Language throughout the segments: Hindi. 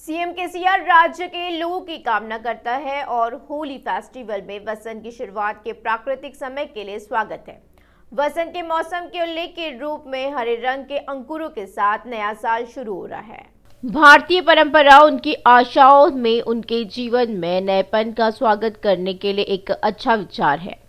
सीएम केसीआर राज्य के लोगों की कामना करता है और होली फेस्टिवल में वसंत की शुरुआत के प्राकृतिक समय के लिए स्वागत है। वसंत के मौसम के उल्लेख के रूप में हरे रंग के अंकुरों के साथ नया साल शुरू हो रहा है। भारतीय परंपरा उनकी आशाओं में, उनके जीवन में नएपन का स्वागत करने के लिए एक अच्छा विचार है।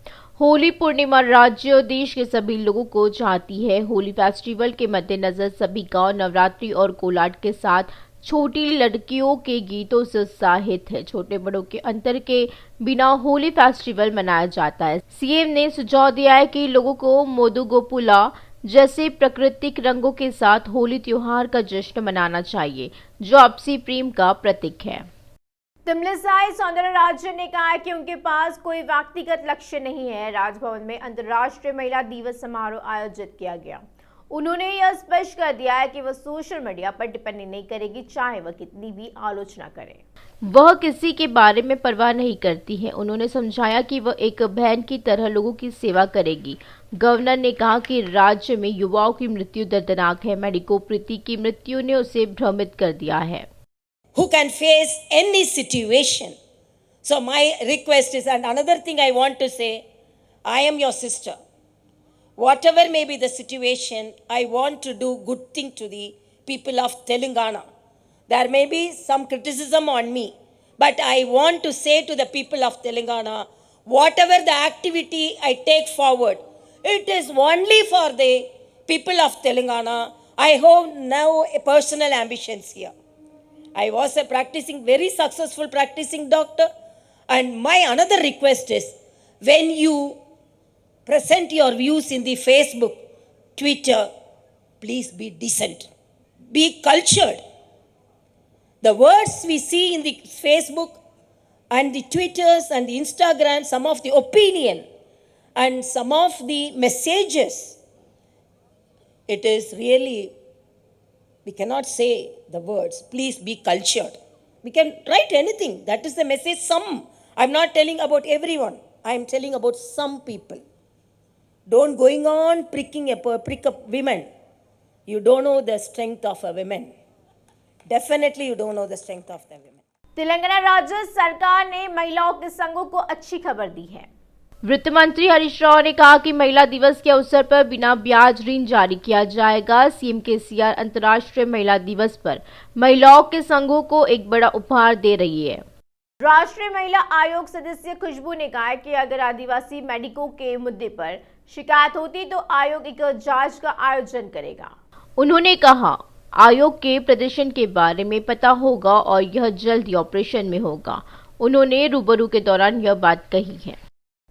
होली पूर्णिमा राज्य और देश के सभी लोगों को चाहती है। होली फेस्टिवल के मद्देनजर सभी गांव नवरात्रि और कोलाट के साथ छोटी लड़कियों के गीतों से उत्साहित है। छोटे बड़ों के अंतर के बिना होली फेस्टिवल मनाया जाता है। सीएम ने सुझाव दिया है कि लोगों को मोदुगोपुला जैसे प्राकृतिक रंगों के साथ होली त्योहार का जश्न मनाना चाहिए, जो आपसी प्रेम का प्रतीक है। तमिलिसाई सौंदरराजन ने कहा कि उनके पास कोई व्यक्तिगत लक्ष्य नहीं है। राजभवन में अंतर्राष्ट्रीय महिला दिवस समारोह आयोजित किया गया। उन्होंने यह स्पष्ट कर दिया है कि वह सोशल मीडिया पर टिप्पणी नहीं करेगी, चाहे वह कितनी भी आलोचना करे। वह किसी के बारे में परवाह नहीं करती है। उन्होंने समझाया कि वह एक बहन की तरह लोगों की सेवा करेगी। गवर्नर ने कहा कि राज्य में युवाओं की मृत्यु दर्दनाक है। मेडिको प्रीति की मृत्यु ने उसे भ्रमित कर दिया है। Who can face any situation. So my request is, and another thing I want to say, I am your sister. Whatever may be the situation, I want to do good thing to the people of Telangana. There may be some criticism on me, but I want to say to the people of Telangana, whatever the activity I take forward, it is only for the people of Telangana. I have no personal ambitions here. I was a very successful practicing doctor, and my another request is, when you present your views in the Facebook, Twitter, please be decent, be cultured. The words we see in the Facebook and the Twitters and the Instagram, some of the opinion and some of the messages, it is really, we cannot say the words, please be cultured. We can write anything. That is the message. I'm not telling about everyone. I'm telling about some people. Don't going on prick up women. You don't know the strength of a woman. Definitely you don't know the strength of the women. Telangana राज्य सरकार ने महिलाओं के संघों को अच्छी खबर दी है। वित्त मंत्री हरीश राव ने कहा कि महिला दिवस के अवसर पर बिना ब्याज ऋण जारी किया जाएगा। सीएम केसीआर अंतर्राष्ट्रीय महिला दिवस पर महिलाओं के संघों को एक बड़ा उपहार दे रही है। राष्ट्रीय महिला आयोग सदस्य खुशबू ने कहा कि अगर आदिवासी मेडिको के मुद्दे पर शिकायत होती तो आयोग एक जांच का आयोजन करेगा। उन्होंने कहा, आयोग के प्रदर्शन के बारे में पता होगा और यह जल्द ही ऑपरेशन में होगा। उन्होंने रूबरू के दौरान यह बात कही है।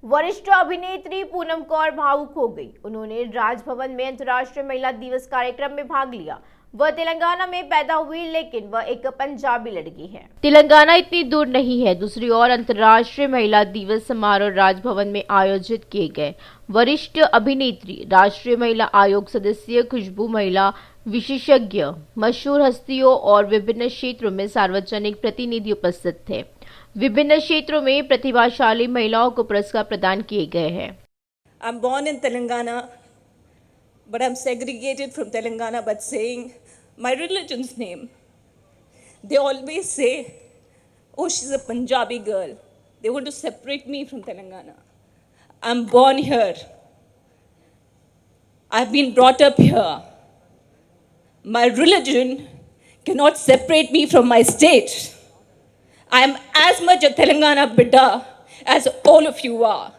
वरिष्ठ अभिनेत्री पूनम कौर भावुक हो गई। उन्होंने राजभवन में अंतर्राष्ट्रीय महिला दिवस कार्यक्रम में भाग लिया। वह तेलंगाना में पैदा हुई, लेकिन वह एक पंजाबी लड़की है। तेलंगाना इतनी दूर नहीं है। दूसरी ओर अंतर्राष्ट्रीय महिला दिवस समारोह राजभवन में आयोजित किए गए। वरिष्ठ अभिनेत्री, राष्ट्रीय महिला आयोग सदस्य खुशबू, महिला विशेषज्ञ, मशहूर हस्तियों और विभिन्न क्षेत्रों में सार्वजनिक प्रतिनिधि उपस्थित थे। विभिन्न क्षेत्रों में प्रतिभाशाली महिलाओं को पुरस्कार प्रदान किए गए हैं। I'm born in Telangana, but I'm segregated from Telangana, but saying my religion's name. They always say, oh, she's a Punjabi girl. They want to separate me from Telangana. I'm born here. I've been brought up here. My religion cannot separate me from my state. I am as much a Telangana Bidda as all of you are.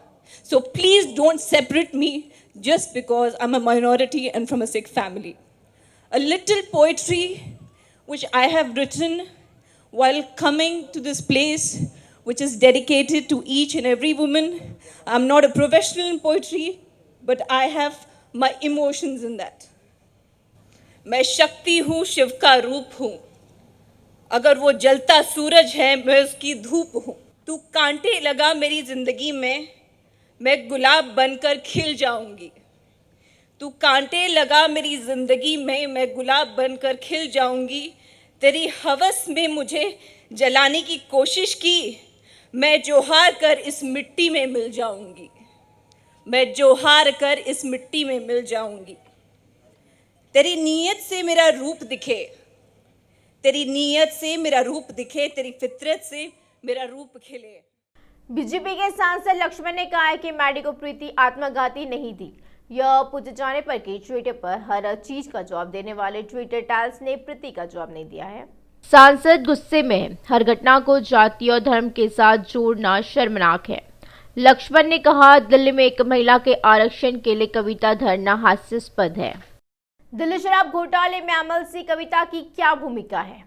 So please don't separate me just because I'm a minority and from a Sikh family. A little poetry which I have written while coming to this place, which is dedicated to each and every woman. I'm not a professional in poetry, but I have my emotions in that. मैं शक्ति हूँ, शिव का रूप हूँ। अगर वो जलता सूरज है, मैं उसकी धूप हूँ। तू कांटे लगा मेरी जिंदगी में, मैं गुलाब बनकर खिल जाऊंगी। तू कांटे लगा मेरी जिंदगी में, मैं गुलाब बनकर खिल जाऊंगी। तेरी हवस में मुझे जलाने की कोशिश की, मैं जोहार कर इस मिट्टी में मिल जाऊंगी। मैं जोहार कर इस मिट्टी में मिल जाऊंगी। तेरी नीयत से मेरा रूप दिखे, तेरी नीयत से मेरा रूप दिखे, तेरी फितरत से मेरा रूप खिले। बीजेपी के सांसद लक्ष्मण ने कहा है कि मैडी को प्रीति आत्मघाती नहीं थी। यह पूछे जाने पर कि ट्विटर पर हर चीज का जवाब देने वाले ट्विटर टैल्स ने प्रीति का जवाब नहीं दिया है। सांसद गुस्से में हैं। हर घटना को जाति और धर्म के साथ जोड़ना शर्मनाक है। लक्ष्मण ने कहा, दिल्ली में एक महिला के आरक्षण के लिए कविता धरना हास्यास्पद है। दिल्ली शराब घोटाले में एमएलसी कविता की क्या भूमिका है,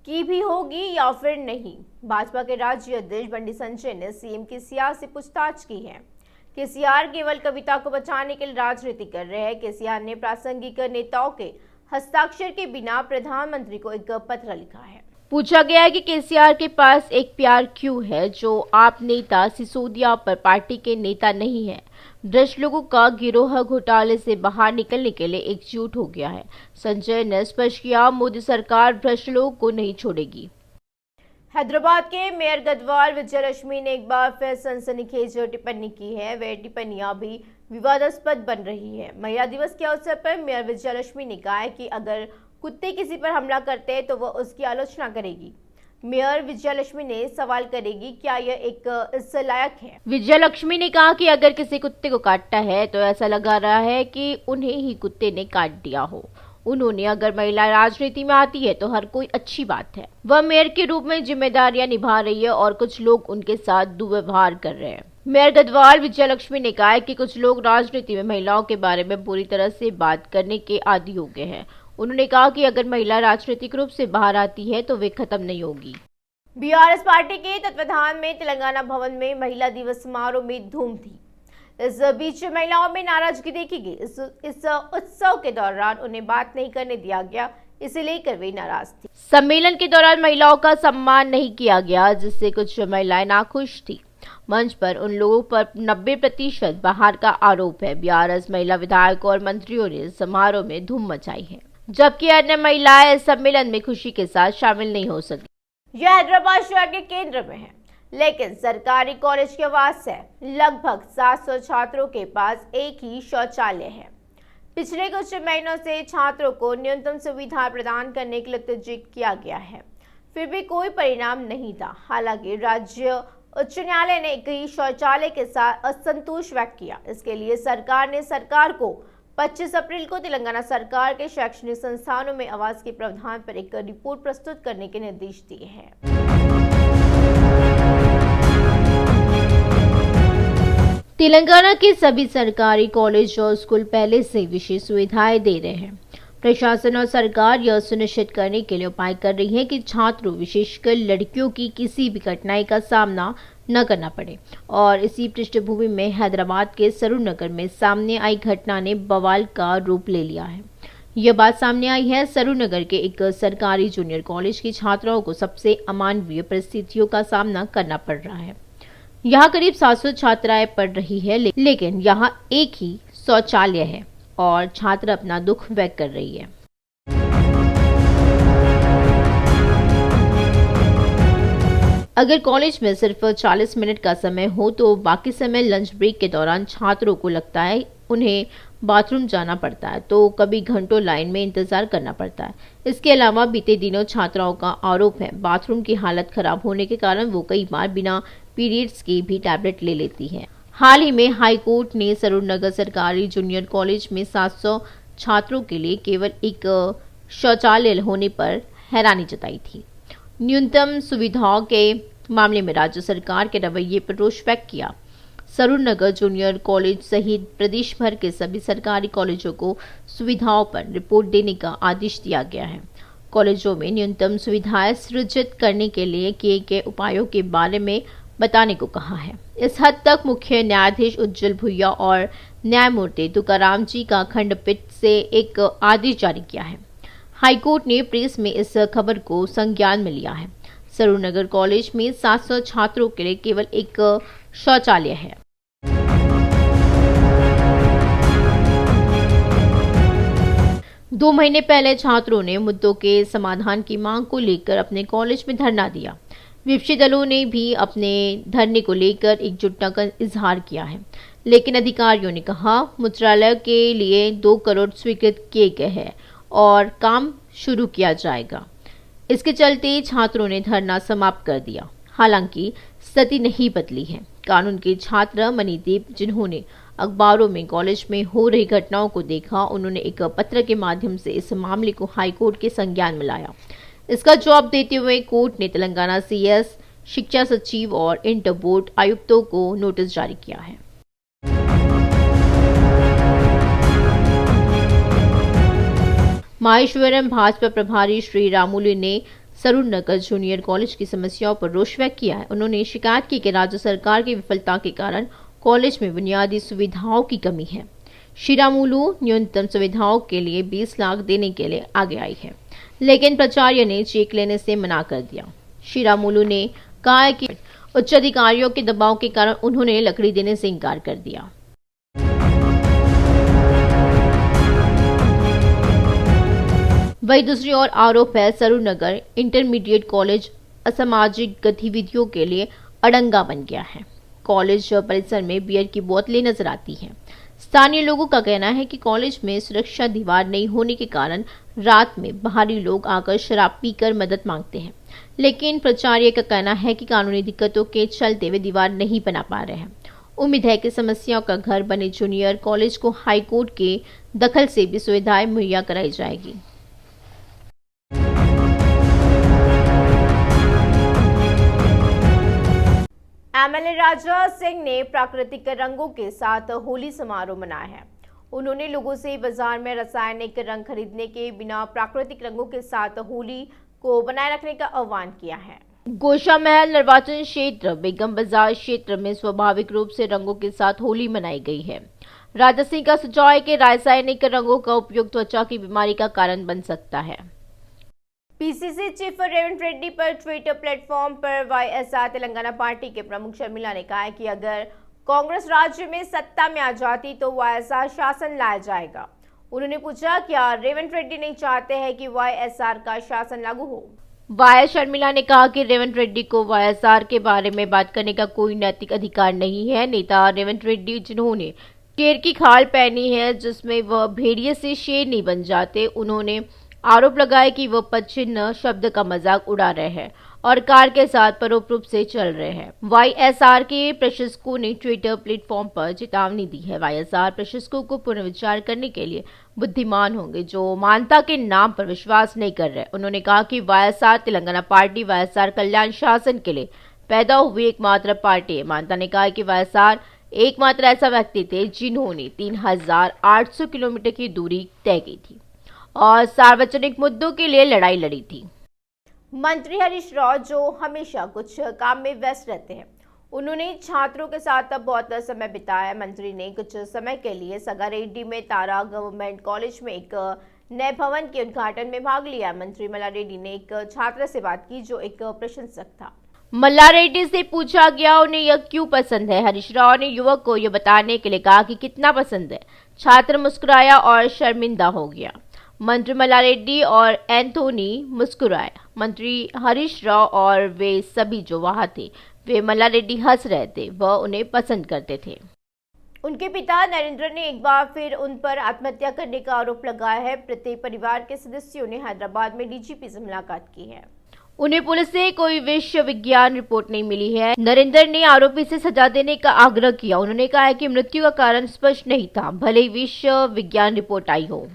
की भी होगी या फिर नहीं? भाजपा के राज्य अध्यक्ष बंडी संजय ने सीएम केसीआर से पूछताछ की है। केसीआर केवल कविता को बचाने के लिए राजनीति कर रहे हैं। केसीआर ने प्रासंगिक नेताओं के हस्ताक्षर के बिना प्रधानमंत्री को एक पत्र लिखा है। पूछा गया है कि केसीआर के पास एक प्यार क्यों है जो आप नेता सिसोदिया पर पार्टी के नेता नहीं है। भ्रष्ट लोगों का गिरोह घोटाले से बाहर निकलने के लिए एकजुट हो गया है। संजय ने स्पष्ट किया, मोदी सरकार भ्रष्ट लोगों को नहीं छोड़ेगी। हैदराबाद के मेयर गढ़वाल विजयलक्ष्मी ने एक बार फिर सनसनीखेज टिप्पणी की है। वह टिप्पणियां भी विवादास्पद बन रही है। महिला दिवस के अवसर पर मेयर विजयलक्ष्मी ने कहा है कि अगर कुत्ते किसी पर हमला करते हैं तो वह उसकी आलोचना करेगी। मेयर विजयलक्ष्मी ने सवाल करेगी, क्या यह एक इस लायक है? विजयलक्ष्मी ने कहा कि अगर किसी कुत्ते को काटता है तो ऐसा लगा रहा है कि उन्हें ही कुत्ते ने काट दिया हो। उन्होंने अगर महिला राजनीति में आती है तो हर कोई अच्छी बात है। वह मेयर के रूप में जिम्मेदारियां निभा रही है और कुछ लोग उनके साथ दुर्व्यवहार कर रहे हैं। मेयर गढ़वाल विजयलक्ष्मी ने कहा है कि कुछ लोग राजनीति में महिलाओं के बारे में बुरी तरह से बात करने के आदी हो गए हैं। उन्होंने कहा कि अगर महिला राजनीतिक रूप से बाहर आती है तो वे खत्म नहीं होगी। बीआरएस पार्टी के तत्वाधान में तेलंगाना भवन में महिला दिवस समारोह में धूम थी। इस बीच महिलाओं में नाराजगी देखी गई। इस उत्सव के दौरान उन्हें बात नहीं करने दिया गया, इसे लेकर वे नाराज थी। सम्मेलन के दौरान महिलाओं का सम्मान नहीं किया गया, जिससे कुछ महिलाएं नाखुश थी। मंच पर उन लोगों पर 90% बाहर का आरोप है। बीआरएस महिला विधायकों और मंत्रियों ने समारोह में धूम मचाई है, जबकि अन्य महिलाएं इस सम्मेलन में खुशी के साथ शामिल नहीं हो सकी। यह हैदराबाद शहर के केंद्र में है, लेकिन सरकारी कॉलेज के वास है। लगभग 700 छात्रों के पास एक ही शौचालय है। पिछले कुछ महीनों से छात्रों को न्यूनतम सुविधा प्रदान करने के लिए उत्तेजित किया गया है, फिर भी कोई परिणाम नहीं था। हालांकि राज्य उच्च न्यायालय ने एक ही शौचालय के साथ असंतोष व्यक्त किया। इसके लिए सरकार को 25 अप्रैल को तेलंगाना सरकार के शैक्षणिक संस्थानों में आवास के प्रावधान पर एक रिपोर्ट प्रस्तुत करने के निर्देश दिए हैं। तेलंगाना के सभी सरकारी कॉलेज और स्कूल पहले से विशेष सुविधाएं दे रहे हैं। प्रशासन और सरकार यह सुनिश्चित करने के लिए उपाय कर रही है कि छात्रों, विशेषकर लड़कियों की किसी भी कठिनाई का सामना न करना पड़े। और इसी पृष्ठभूमि में हैदराबाद के सरूरनगर में सामने आई घटना ने बवाल का रूप ले लिया है। यह बात सामने आई है सरूरनगर के एक सरकारी जूनियर कॉलेज की छात्राओं को सबसे अमानवीय परिस्थितियों का सामना करना पड़ रहा है। यहाँ करीब 700 छात्राएं पढ़ रही है, लेकिन यहाँ एक ही शौचालय है और छात्र अपना दुख व्यक्त कर रही है। अगर कॉलेज में सिर्फ 40 मिनट का समय हो तो बाकी समय लंच ब्रेक के दौरान छात्रों को लगता है उन्हें बाथरूम जाना पड़ता है, तो कभी घंटों लाइन में इंतजार करना पड़ता है। इसके अलावा बीते दिनों छात्राओं का आरोप है बाथरूम की हालत खराब होने के कारण वो कई बार बिना पीरियड्स की भी टैबलेट ले लेती है। हाल ही में हाई कोर्ट ने सरूरनगर सरकारी जूनियर कॉलेज में 700 छात्रों के लिए केवल एक शौचालय होने पर हैरानी जताई थी। न्यूनतम सुविधाओं के मामले में राज्य सरकार के रवैये पर रोष व्यक्त किया। सरूरनगर जूनियर कॉलेज सहित प्रदेश भर के सभी सरकारी कॉलेजों को सुविधाओं पर रिपोर्ट देने का आदेश दिया गया है। कॉलेजों में न्यूनतम सुविधाएं सृजित करने के लिए किए गए उपायों के बारे में बताने को कहा है। इस हद तक मुख्य न्यायाधीश उज्जवल भुइया और न्यायमूर्ति तुकाराम जी का खंडपीठ से एक आदेश जारी किया है। हाईकोर्ट ने प्रेस में इस खबर को संज्ञान में लिया है। सरूरनगर कॉलेज में 700 छात्रों के लिए केवल एक शौचालय है। 2 महीने पहले छात्रों ने मुद्दों के समाधान की मांग को लेकर अपने कॉलेज में धरना दिया। विपक्षी दलों ने भी अपने धरने को लेकर एकजुटता का इजहार किया है, लेकिन अधिकारियों ने कहा मंत्रालय के लिए 2 करोड़ स्वीकृत किए गए हैं और काम शुरू किया जाएगा। इसके चलते छात्रों ने धरना समाप्त कर दिया। हालांकि स्थिति नहीं बदली है। कानून के छात्र मणिदीप, जिन्होंने अखबारों में कॉलेज में हो रही घटनाओं को देखा, उन्होंने एक पत्र के माध्यम से इस मामले को हाईकोर्ट के संज्ञान में लाया। इसका जवाब देते हुए कोर्ट ने तेलंगाना सीएस, शिक्षा सचिव और इंटर बोर्ड आयुक्तों को नोटिस जारी किया है। माहेश्वरम भाजपा प्रभारी श्री रामुलु ने सरूरनगर जूनियर कॉलेज की समस्याओं पर रोष व्यक्त किया है। उन्होंने शिकायत की कि राज्य सरकार की विफलता के कारण कॉलेज में बुनियादी सुविधाओं की कमी है। श्री रामुलु न्यूनतम सुविधाओं के लिए 20 लाख देने के लिए आगे आई है, लेकिन प्राचार्य ने चेक लेने से मना कर दिया। श्री रामुलु ने कहा कि उच्च अधिकारियों के दबाव के कारण उन्होंने लकड़ी देने से इनकार कर दिया। वहीं दूसरी ओर आरोप है सरूरनगर इंटरमीडिएट कॉलेज असामाजिक गतिविधियों के लिए अड़ंगा बन गया है। कॉलेज परिसर में बियर की बोतलें नजर आती हैं। स्थानीय लोगों का कहना है कि कॉलेज में सुरक्षा दीवार नहीं होने के कारण रात में बाहरी लोग आकर शराब पीकर मदद मांगते हैं, लेकिन प्राचार्य का कहना है कि कानूनी दिक्कतों के चलते वे दीवार नहीं बना पा रहे हैं। उम्मीद है कि समस्याओं का घर बने जूनियर कॉलेज को हाईकोर्ट के दखल से भी सुविधाएं मुहैया कराई जाएगी। एमएलए राजा सिंह ने प्राकृतिक रंगों के साथ होली समारोह मनाया है। उन्होंने लोगों से बाजार में रासायनिक रंग खरीदने के बिना प्राकृतिक रंगों के साथ होली को बनाए रखने का आह्वान किया है। गोशा महल निर्वाचन क्षेत्र बेगम बाजार क्षेत्र में स्वाभाविक रूप से रंगों के साथ होली मनाई गई है। राजा सिंह का सुझाव है कि रासायनिक रंगों का उपयोग त्वचा की बीमारी का कारण बन सकता है। पीसीसी चीफ रेवंत रेड्डी पर ट्विटर प्लेटफॉर्म पर वाईएसआर तेलंगाना पार्टी के प्रमुख शर्मिला ने कहा है कि अगर कांग्रेस राज्य में सत्ता में आ जाती तो वाईएसआर शासन लाया जाएगा। उन्होंने पूछा, क्या रेवंत रेड्डी नहीं चाहते हैं कि वाईएसआर का शासन लागू हो? वाईएस शर्मिला ने कहा कि रेवंत रेड्डी को वाईएसआर के बारे में बात करने का कोई नैतिक अधिकार नहीं है। नेता रेवंत रेड्डी, जिन्होंने शेर की खाल पहनी है जिसमें वह भेड़िए से शेर नहीं बन जाते, उन्होंने आरोप लगाया कि वह पदचिह्न शब्द का मजाक उड़ा रहे हैं और कार के साथ परोक्ष रूप से चल रहे हैं। वाईएसआर के प्रशंसकों ने ट्विटर प्लेटफॉर्म पर चेतावनी दी है। वाईएसआर प्रशंसकों को पुनर्विचार करने के लिए बुद्धिमान होंगे जो मानवता के नाम पर विश्वास नहीं कर रहे। उन्होंने कहा कि वाईएसआर तेलंगाना पार्टी वाईएसआर कल्याण शासन के लिए पैदा हुई एकमात्र पार्टी है। मानवता ने कहा कि वाईएसआर एकमात्र ऐसा व्यक्ति थे जिन्होंने 3800 किलोमीटर की दूरी तय की थी और सार्वजनिक मुद्दों के लिए लड़ाई लड़ी थी। मंत्री हरीश राव, जो हमेशा कुछ काम में व्यस्त रहते हैं, उन्होंने छात्रों के साथ बहुत समय बिताया। मंत्री ने कुछ समय के लिए सगारेड्डी में तारा गवर्नमेंट कॉलेज में एक नए भवन के उद्घाटन में भाग लिया। मंत्री मल्लारेड्डी ने एक छात्र से बात की जो एक प्रशंसक था। मल्लारेड्डी से पूछा गया उन्हें यह क्यों पसंद है। हरीश राव ने युवक को यह बताने के लिए कहा कि कितना पसंद है। छात्र मुस्कुराया और शर्मिंदा हो गया। मंत्री मल्लारेड्डी और एंथोनी मुस्कुराया। मंत्री हरीश राव और वे सभी जो वहां थे, वे मल्लारेड्डी हंस रहे थे, वह उन्हें पसंद करते थे। उनके पिता नरेंद्र ने एक बार फिर उन पर आत्महत्या करने का आरोप लगाया है। प्रत्येक परिवार के सदस्यों ने हैदराबाद में डीजीपी से मुलाकात की है। उन्हें पुलिस से कोई विश्व विज्ञान रिपोर्ट नहीं मिली है। नरेंद्र ने आरोपी से सजा देने का आग्रह किया। उन्होंने कहा है कि मृत्यु का कारण स्पष्ट नहीं था, भले ही विश्व विज्ञान रिपोर्ट आई हो।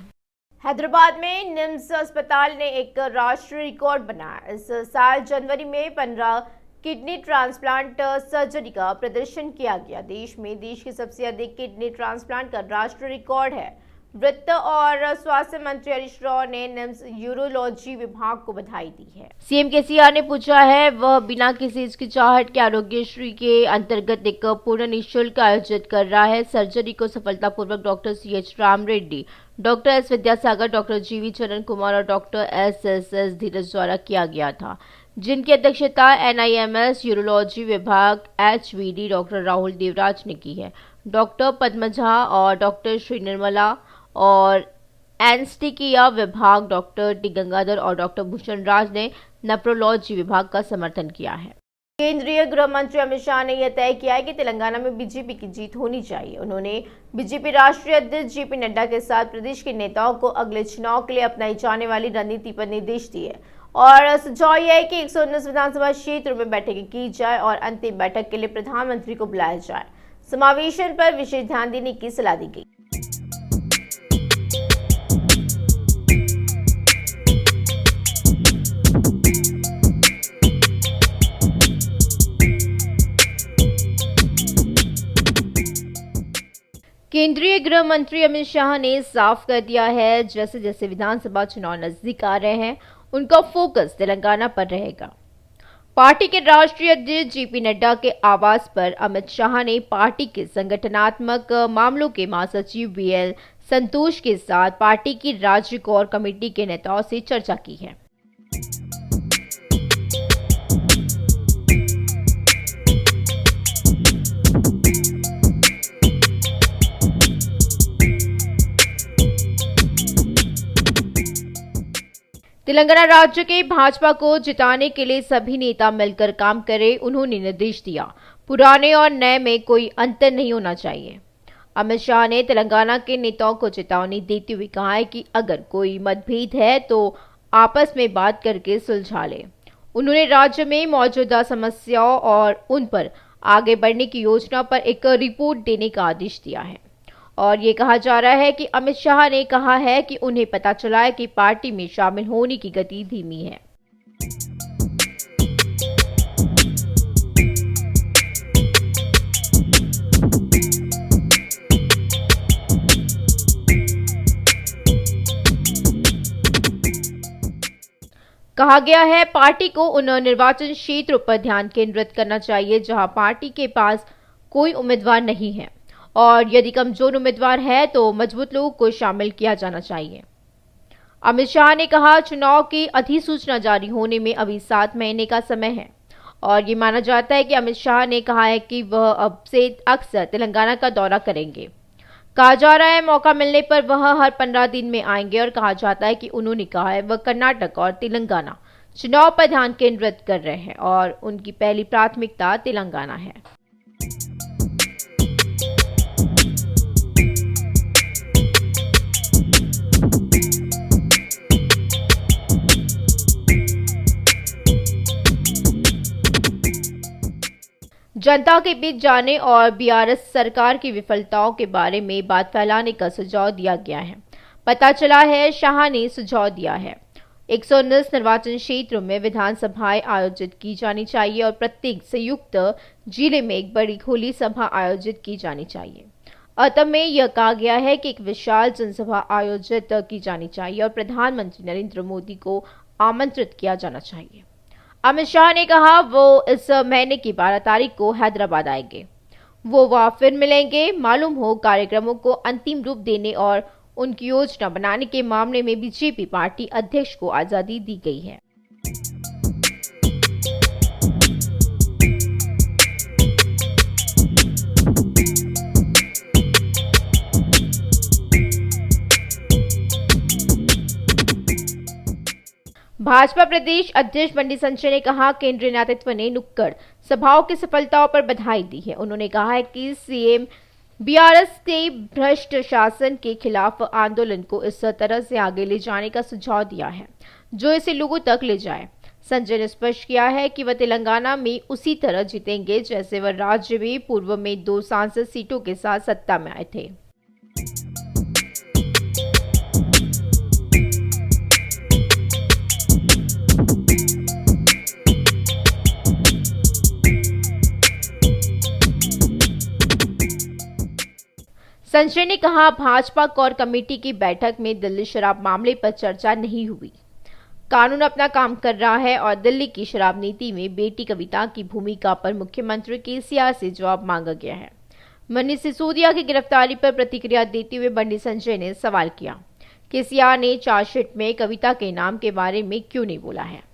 हैदराबाद में निम्स अस्पताल ने एक राष्ट्रीय रिकॉर्ड बनाया। इस साल जनवरी में 15 किडनी ट्रांसप्लांट सर्जरी का प्रदर्शन किया गया। देश की सबसे अधिक किडनी ट्रांसप्लांट का राष्ट्रीय रिकॉर्ड है। वित्त और स्वास्थ्य मंत्री हरीश राव ने निम्स यूरोलॉजी विभाग को बधाई दी है। सीएम केसीआर ने पूछा है वह बिना किसी हिचकिचाहट के आरोग्यश्री के अंतर्गत एक पूर्ण निःशुल्क आयोजित कर रहा है। सर्जरी को सफलतापूर्वक doctor CH Ram Reddy, doctor S Vidyasagar, doctor GV चरण कुमार और डॉक्टर SSS धीरज द्वारा किया गया था, जिनकी अध्यक्षता NIMS यूरोलॉजी विभाग HVD डॉक्टर राहुल देवराज ने की है। डॉक्टर पद्मजा और डॉक्टर श्री निर्मला और एनेस्थीसिया विभाग डॉक्टर डी गंगाधर और डॉक्टर भूषण राज ने नेफ्रोलॉजी विभाग का समर्थन किया है। केंद्रीय गृह मंत्री अमित शाह ने यह तय किया है कि तेलंगाना में बीजेपी की जीत होनी चाहिए। उन्होंने बीजेपी राष्ट्रीय अध्यक्ष JP नड्डा के साथ प्रदेश के नेताओं को अगले चुनाव के लिए अपनाई जाने वाली रणनीति पर निर्देश दिए। और सुझाव यह है कि 119 विधानसभा क्षेत्र में बैठकें की जाए और अंतिम बैठक के लिए प्रधानमंत्री को बुलाया जाए। समावेशन पर विशेष ध्यान देने की सलाह दी गई। केंद्रीय गृह मंत्री अमित शाह ने साफ कर दिया है, जैसे जैसे विधानसभा चुनाव नजदीक आ रहे हैं उनका फोकस तेलंगाना पर रहेगा। पार्टी के राष्ट्रीय अध्यक्ष जेपी नड्डा के आवास पर अमित शाह ने पार्टी के संगठनात्मक मामलों के महासचिव बीएल संतोष के साथ पार्टी की राज्य कोर कमेटी के नेताओं से चर्चा की है। तेलंगाना राज्य के भाजपा को जिताने के लिए सभी नेता मिलकर काम करें, उन्होंने निर्देश दिया। पुराने और नए में कोई अंतर नहीं होना चाहिए। अमित शाह ने तेलंगाना के नेताओं को चेतावनी देते हुए कहा है कि अगर कोई मतभेद है तो आपस में बात करके सुलझा ले। उन्होंने राज्य में मौजूदा समस्याओं और उन पर आगे बढ़ने की योजना पर एक रिपोर्ट देने का आदेश दिया है। और ये कहा जा रहा है कि अमित शाह ने कहा है कि उन्हें पता चला है कि पार्टी में शामिल होने की गति धीमी है। कहा गया है पार्टी को उन निर्वाचन क्षेत्रों पर ध्यान केंद्रित करना चाहिए जहां पार्टी के पास कोई उम्मीदवार नहीं है, और यदि कमजोर उम्मीदवार है तो मजबूत लोगों को शामिल किया जाना चाहिए। अमित शाह ने कहा चुनाव की अधिसूचना जारी होने में अभी 7 महीने का समय है और ये माना जाता है कि अमित शाह ने कहा है कि वह अब से अक्सर तेलंगाना का दौरा करेंगे। कहा जा रहा है मौका मिलने पर वह हर 15 दिन में आएंगे और कहा जाता है कि उन्होंने कहा है वह कर्नाटक और तेलंगाना चुनाव पर ध्यान केंद्रित कर रहे हैं और उनकी पहली प्राथमिकता तेलंगाना है। जनता के बीच जाने और बीआरएस सरकार की विफलताओं के बारे में बात फैलाने का सुझाव दिया गया है। पता चला है शाह ने सुझाव दिया है 119 निर्वाचन क्षेत्रों में विधानसभाएं आयोजित की जानी चाहिए और प्रत्येक संयुक्त जिले में एक बड़ी खुली सभा आयोजित की जानी चाहिए। अंत में यह कहा गया है कि एक विशाल जनसभा आयोजित की जानी चाहिए और प्रधानमंत्री नरेंद्र मोदी को आमंत्रित किया जाना चाहिए। अमित शाह ने कहा वो इस महीने की 12 तारीख को हैदराबाद आएंगे। वो वहां फिर मिलेंगे। मालूम हो कार्यक्रमों को अंतिम रूप देने और उनकी योजना बनाने के मामले में बीजेपी पार्टी अध्यक्ष को आजादी दी गई है। भाजपा प्रदेश अध्यक्ष बंडी संजय ने कहा केंद्रीय नेतृत्व ने नुक्कड़ सभाओं की सफलताओं पर बधाई दी है। उन्होंने कहा है कि सीएम बीआरएस ने भ्रष्ट शासन के खिलाफ आंदोलन को इस तरह से आगे ले जाने का सुझाव दिया है जो इसे लोगों तक ले जाए। संजय ने स्पष्ट किया है कि वह तेलंगाना में उसी तरह जीतेंगे जैसे वह राज्य में पूर्व में 2 सांसद सीटों के साथ सत्ता में आए थे। संजय ने कहा भाजपा कोर कमेटी की बैठक में दिल्ली शराब मामले पर चर्चा नहीं हुई। कानून अपना काम कर रहा है और दिल्ली की शराब नीति में बेटी कविता की भूमिका पर मुख्यमंत्री केसीआर से जवाब मांगा गया है। मनीष सिसोदिया की गिरफ्तारी पर प्रतिक्रिया देते हुए बंडी संजय ने सवाल किया केसीआर ने चार्जशीट में कविता के नाम के बारे में क्यों नहीं बोला है।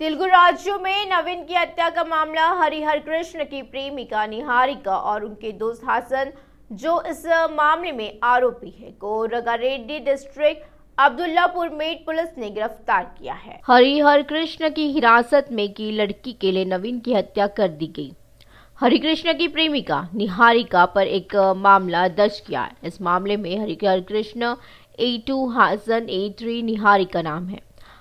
तेलुगु राज्यों में नवीन की हत्या का मामला हरिहर कृष्ण की प्रेमिका निहारिका और उनके दोस्त हसन जो इस मामले में आरोपी है को Rangareddy district Abdullapurmet police ने गिरफ्तार किया है। हरिहर कृष्ण की हिरासत में की लड़की के लिए नवीन की हत्या कर दी गई। हरिकृष्ण की प्रेमिका निहारिका पर एक मामला दर्ज किया है। इस मामले में हरिहर कृष्ण A2 हासन A3 निहारिका नाम है।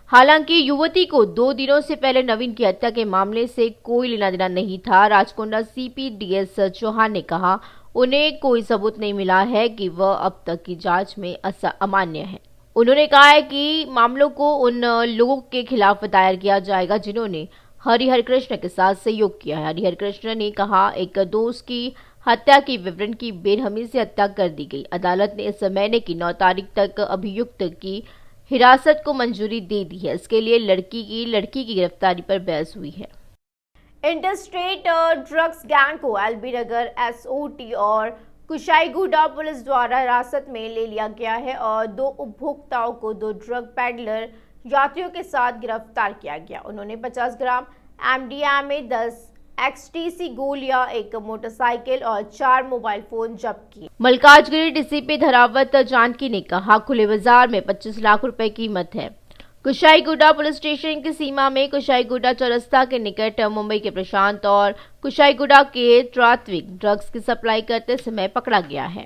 हालांकि युवती को 2 दिनों से पहले नवीन की हत्या के मामले से कोई लेना देना नहीं था। राजकोंडा CP DS चौहान ने कहा, उन्हें कोई सबूत नहीं मिला है कि वह अब तक की जांच में अमान्य है। उन्होंने कहा है कि मामलों को उन लोगों के खिलाफ दायर किया जाएगा जिन्होंने हरिहर कृष्ण के साथ सहयोग किया है। हरिहर कृष्ण ने कहा, एक दोस्त की हत्या की विवरण की बेरहमी से हत्या कर दी गई। अदालत ने इस महीने की 9 तारीख तक अभियुक्त की हिरासत को मंजूरी दे दी है। इसके लिए लड़की की गिरफ्तारी पर बहस हुई है। इंटरस्टेट ड्रग्स गैंग को LB नगर SOT और कुशाईगुड़ा पुलिस द्वारा हिरासत में ले लिया गया है और 2 उपभोक्ताओं को 2 ड्रग पैडलर यात्रियों के साथ गिरफ्तार किया गया। उन्होंने 50 ग्राम MDMA, 10 XTC गोलियां, 1 मोटरसाइकिल और 4 मोबाइल फोन जब्त किए। मलकाजगिरी DCP धरावत जानकी ने कहा, खुले बाजार में 25 लाख रुपए कीमत है। कुशाईगुड़ा पुलिस स्टेशन की सीमा में कुशाईगुड़ा चौरस्ता के निकट मुंबई के प्रशांत और कुशाईगुड़ा के त्रात्विक ड्रग्स की सप्लाई करते समय पकड़ा गया है।